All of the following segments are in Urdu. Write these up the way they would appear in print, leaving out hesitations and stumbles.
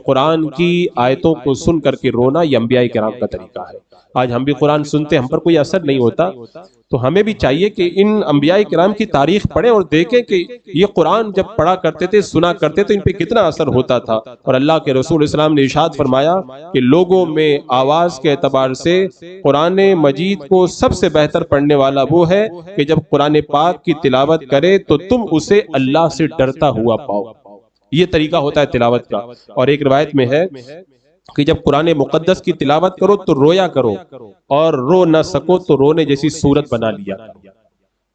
قرآن کی آیتوں کو سن کر کے رونا یہ انبیاء کرام کا طریقہ ہے۔ آج ہم بھی قرآن سنتے، ہم پر کوئی اثر نہیں ہوتا، تو ہمیں بھی چاہیے کہ ان انبیاء کرام کی تاریخ پڑھیں اور دیکھیں کہ یہ قرآن جب پڑھا کرتے تھے، سنا کرتے تو ان پہ کتنا اثر ہوتا تھا۔ اور اللہ کے رسول اسلام نے ارشاد فرمایا کہ لوگوں میں آواز کے اعتبار سے قرآن مجید کو سب سے بہتر پڑھنے والا وہ ہے کہ جب قرآن پاک کی تلاوت کرے تو تم اسے اللہ سے ڈرتا ہوا پاؤ۔ یہ طریقہ ہوتا ہے تلاوت کا۔ اور ایک روایت میں ہے کہ جب قرآن مقدس کی تلاوت کرو تو رویا کرو، اور رو نہ سکو تو رونے جیسی صورت بنا لیا کرو۔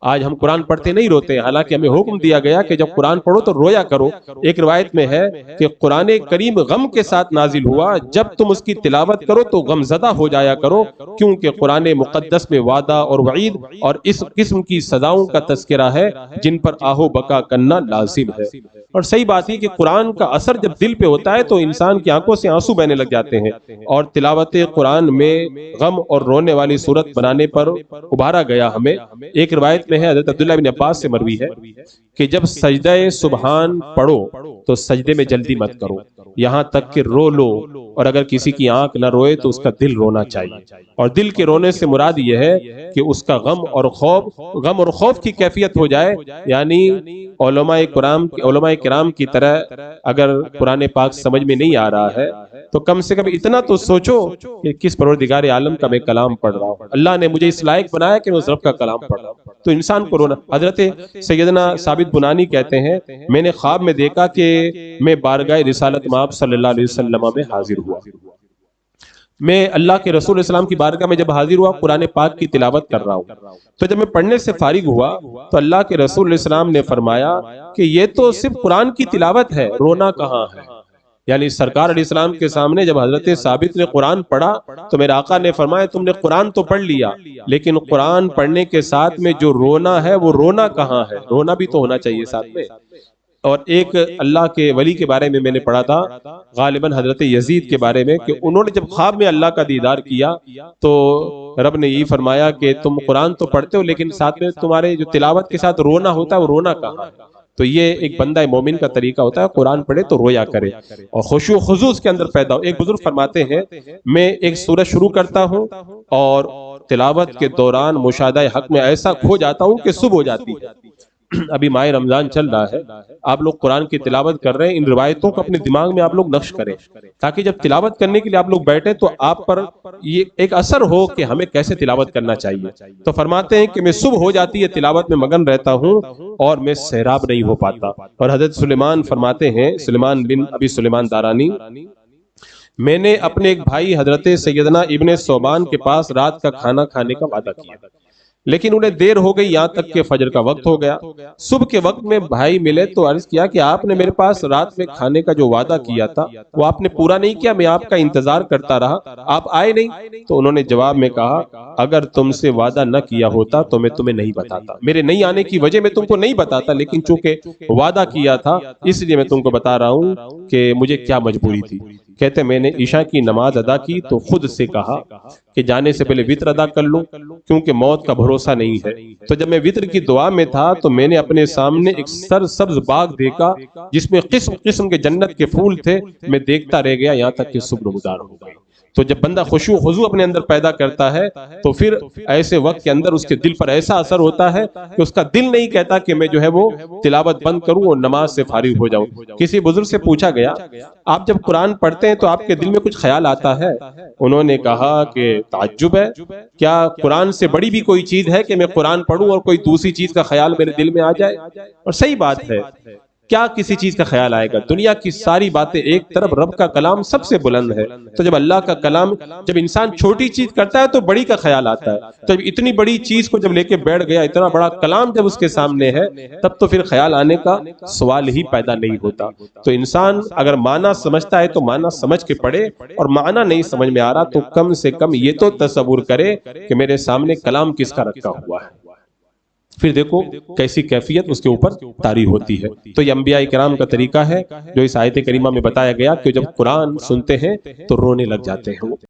آج ہم قرآن پڑھتے نہیں روتے ہیں، حالانکہ ہمیں حکم دیا گیا کہ جب قرآن پڑھو تو رویا کرو۔ ایک روایت میں ہے کہ قرآن کریم غم کے ساتھ نازل ہوا، جب تم اس کی تلاوت کرو تو غم زدہ ہو جایا کرو، کیونکہ قرآن مقدس میں وعدہ اور وعید اور اس قسم کی سزاؤں کا تذکرہ ہے جن پر آہو بکا کرنا لازم ہے۔ اور صحیح بات ہے کہ قرآن کا اثر جب دل پہ ہوتا ہے تو انسان کی آنکھوں سے آنسو بہنے لگ جاتے ہیں، اور تلاوت قرآن میں غم اور رونے والی صورت بنانے پر ابھارا گیا ہمیں۔ ایک روایت میں ہے، حضرت عبداللہ بن عباس سے مروی ہے کہ جب سجدہ سبحان پڑھو تو سجدے میں جلدی مت کرو، یہاں تک کہ رو لو، اور اگر کسی کی آنکھ نہ روئے تو اس کا دل رونا چاہیے۔ اور دل کے رونے سے مراد یہ ہے کہ اس کا غم اور خوف کی کیفیت ہو جائے، یعنی علماء کرام کی طرح اگر قرآن پاک سمجھ میں نہیں آ رہا ہے تو کم سے کم اتنا تو سوچو کہ کس پروردگار عالم کا میں کلام پڑھ رہا ہوں، اللہ نے مجھے اس لائق بنایا کہ میں اس رب کا کلام پڑھ رہا ہوں۔ تو انسان کو رونا۔ حضرت سیدنا ثابت بنانی کہتے ہیں، میں نے خواب میں دیکھا کہ میں بارگاہ رسالت مآب صلی اللہ علیہ وسلم میں حاضر ہوا۔ میں اللہ کے رسول اسلام کی بارگاہ میں جب حاضر ہوا، قرآن پاک کی تلاوت کر رہا ہوں، تو جب میں پڑھنے سے فارغ ہوا تو اللہ کے رسول علیہ السلام نے فرمایا کہ یہ تو صرف قرآن کی تلاوت ہے، رونا کہاں ہے؟ یعنی سرکار علیہ السلام کے سامنے جب حضرت ثابت نے قرآن پڑھا تو میرے آقا نے فرمایا تم نے قرآن تو پڑھ لیا، لیکن قرآن پڑھنے کے ساتھ میں جو رونا ہے وہ رونا کہاں ہے؟ رونا بھی تو ہونا چاہیے ساتھ میں۔ اور ایک اللہ کے ولی کے بارے میں نے پڑھا تھا، غالباً حضرت یزید کے بارے میں، کہ انہوں نے جب خواب میں اللہ کا دیدار کیا تو رب نے یہی فرمایا کہ تم قرآن تو پڑھتے ہو لیکن ساتھ میں تمہارے جو تلاوت کے ساتھ رونا ہوتا ہے وہ رونا کہاں ہے؟ تو یہ ایک بندہ مومن کا طریقہ ہوتا ہے، قرآن پڑھے تو رویا کرے اور خشوع و خضوع اس کے اندر پیدا ہو۔ ایک بزرگ فرماتے ہیں، میں ایک سورہ شروع کرتا ہوں اور تلاوت کے دوران مشاہدہ حق میں ایسا کھو جاتا ہوں کہ صبح ہو جاتی ہے۔ ابھی ماہ رمضان چل رہا ہے، آپ لوگ قرآن کی تلاوت کر رہے ہیں، ان روایتوں کو اپنے دماغ میں آپ لوگ نقش کریں تاکہ جب تلاوت کرنے کے لیے آپ لوگ بیٹھیں تو آپ پر یہ ایک اثر ہو کہ ہمیں کیسے تلاوت کرنا چاہیے۔ تو فرماتے ہیں کہ میں صبح ہو جاتی ہے، تلاوت میں مگن رہتا ہوں اور میں سیراب نہیں ہو پاتا۔ اور حضرت سلیمان فرماتے ہیں، سلیمان بن ابی سلیمان دارانی، میں نے اپنے ایک بھائی حضرت سیدنا ابن ثوبان کے پاس رات کا کھانا کھانے کا وعدہ کیا، لیکن انہیں دیر ہو گئی، یہاں تک کہ فجر کا وقت ہو گیا۔ صبح کے وقت میں بھائی ملے تو عرض کیا کہ آپ نے میرے پاس رات میں کھانے کا جو وعدہ کیا تھا وہ آپ نے پورا نہیں کیا، میں آپ کا انتظار کرتا رہا، آپ آئے نہیں۔ تو انہوں نے جواب میں کہا، اگر تم سے وعدہ نہ کیا ہوتا تو میں تمہیں نہیں بتاتا، میرے نہیں آنے کی وجہ میں تم کو نہیں بتاتا، لیکن چونکہ وعدہ کیا تھا اس لیے میں تم کو بتا رہا ہوں کہ مجھے کیا مجبوری تھی۔ کہتے میں نے عشاء کی نماز ادا کی تو خود سے کہا کہ جانے سے پہلے وتر ادا کر لوں، کیونکہ موت کا بھروسہ نہیں ہے۔ تو جب میں وتر کی دعا میں تھا تو میں نے اپنے سامنے ایک سرسبز باغ دیکھا جس میں قسم قسم کے جنت کے پھول تھے، میں دیکھتا رہ گیا یہاں تک کہ صبح نمودار ہو گئی۔ تو جب بندہ خشوع و خضوع اپنے اندر پیدا کرتا ہے تو پھر ایسے وقت کے اندر اس کے دل پر ایسا اثر ہوتا ہے کہ اس کا دل نہیں کہتا کہ میں جو ہے وہ تلاوت بند کروں اور نماز سے فارغ ہو جاؤں۔ کسی بزرگ سے پوچھا گیا، آپ جب قرآن پڑھتے ہیں تو آپ کے دل میں کچھ خیال آتا ہے؟ انہوں نے کہا کہ تعجب ہے، کیا قرآن سے بڑی بھی کوئی چیز ہے کہ میں قرآن پڑھوں اور کوئی دوسری چیز کا خیال میرے دل میں آ جائے؟ اور صحیح بات ہے، کیا کسی چیز کا خیال آئے گا؟ دنیا کی ساری باتیں ایک طرف، رب کا کلام سب سے بلند ہے۔ تو جب اللہ کا کلام، جب انسان چھوٹی چیز کرتا ہے تو بڑی کا خیال آتا ہے، تو جب اتنی بڑی چیز کو جب لے کے بیٹھ گیا، اتنا بڑا کلام جب اس کے سامنے ہے، تب تو پھر خیال آنے کا سوال ہی پیدا نہیں ہوتا۔ تو انسان اگر معنی سمجھتا ہے تو معنی سمجھ کے پڑھے، اور معنی نہیں سمجھ میں آ رہا تو کم سے کم یہ تو تصور کرے کہ میرے سامنے کلام کس کا رکھا ہوا ہے، پھر دیکھو کیسی کیفیت اس کے اوپر طاری ہوتی ہے۔ تو یہ انبیاء کرام کا طریقہ ہے جو اس آیت کریمہ میں بتایا گیا کہ جب قرآن سنتے ہیں تو رونے لگ جاتے ہیں۔